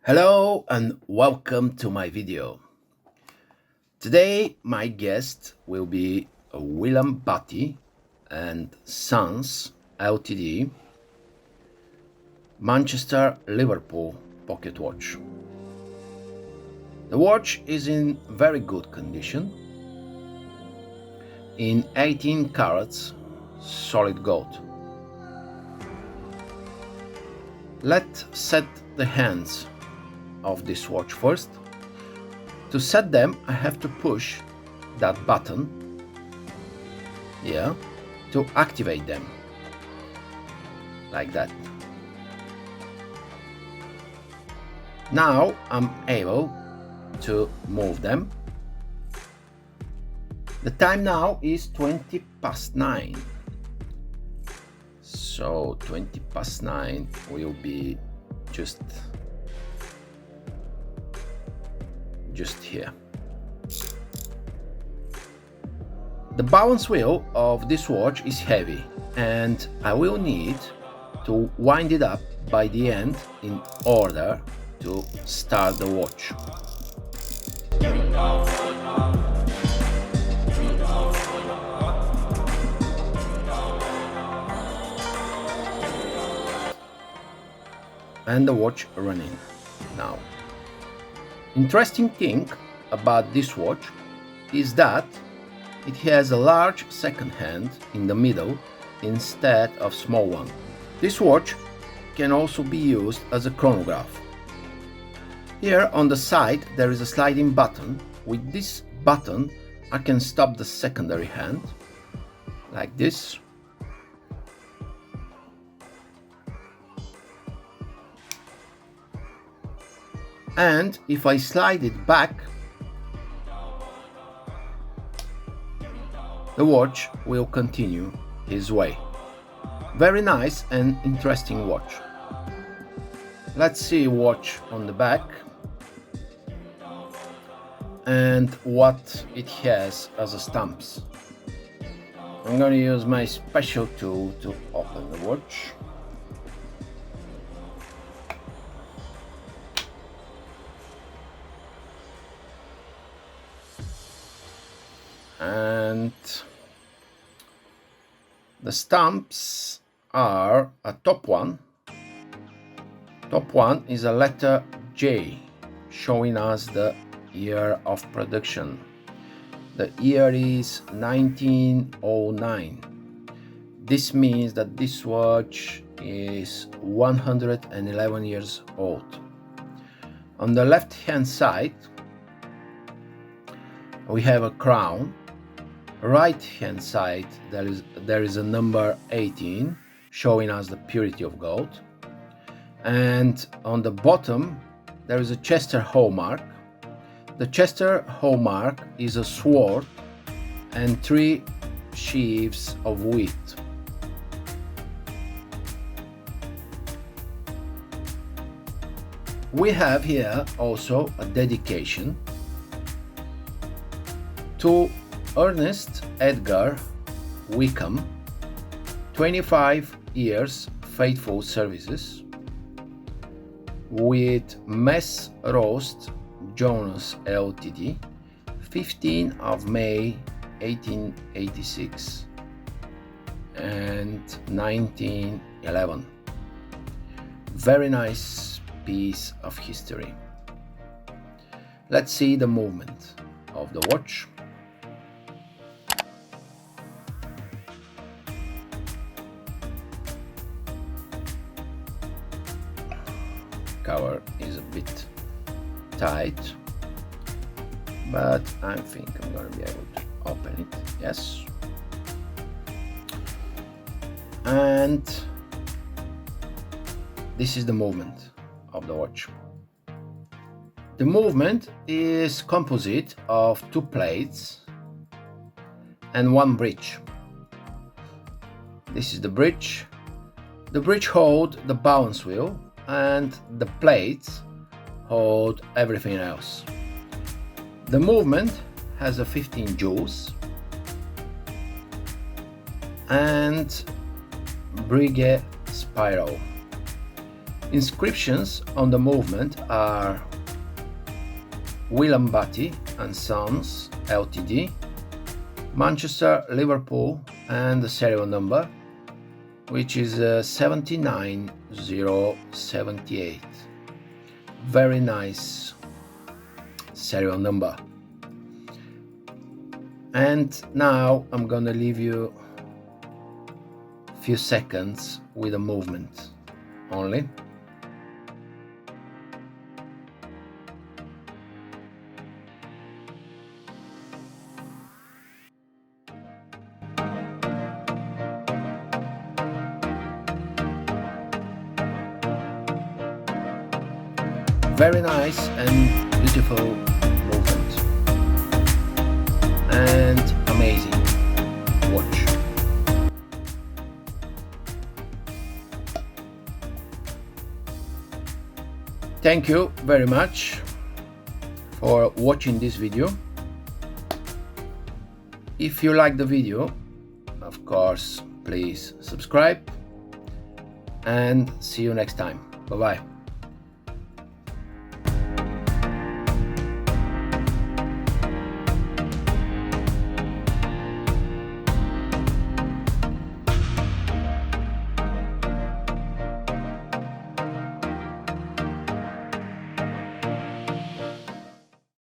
Hello and welcome to my video. Today my guest will be w.batty and Sons Ltd. Manchester Liverpool pocket watch. The watch is in very good condition, in 18 carats solid gold. Let's set the hands of this watch first. To set them, I have to push that button here to activate them, like that. Now I'm able to move them. The time now is 9:20. So 9:20 will be just here. The balance wheel of this watch is heavy and I will need to wind it up by the end in order to start the watch. And the watch running now. Interesting thing about this watch is that it has a large second hand in the middle instead of small one. This watch can also be used as a chronograph. Here on the side there is a sliding button. With this button I can stop the secondary hand like this. And if I slide it back, the watch will continue his way. Very nice and interesting watch. Let's see watch on the back and what it has as a stamps. I'm going to use my special tool to open the watch. And the stamps are a top one. Top one is a letter J, showing us the year of production. The year is 1909. This means that this watch is 111 years old. On the left hand side we have a crown. Right hand side there is a number 18 showing us the purity of gold, and on the bottom there is a Chester hallmark. The Chester hallmark is a sword and 3 sheaves of wheat. We have here also a dedication to Ernest Edgar Wickham, 25 years faithful services, with Mess Roast Jonas Ltd, 15 of May 1886 and 1911. Very nice piece of history. Let's see the movement of the watch. Cover is a bit tight, but I think I'm going to be able to open it. Yes. And this is the movement of the watch. The movement is composite of 2 plates and 1 bridge. This is the bridge. The bridge holds the balance wheel and the plates hold everything else. The movement has a 15 joules and Breguet spiral. Inscriptions on the movement are w.batty and Sons Ltd, Manchester, Liverpool, and the serial number, which is 79078. Very nice serial number. And now I'm gonna leave you a few seconds with a movement only. Very nice and beautiful movement, and amazing watch. Thank you very much for watching this video. If you like the video, of course, please subscribe, and see you next time. Bye bye.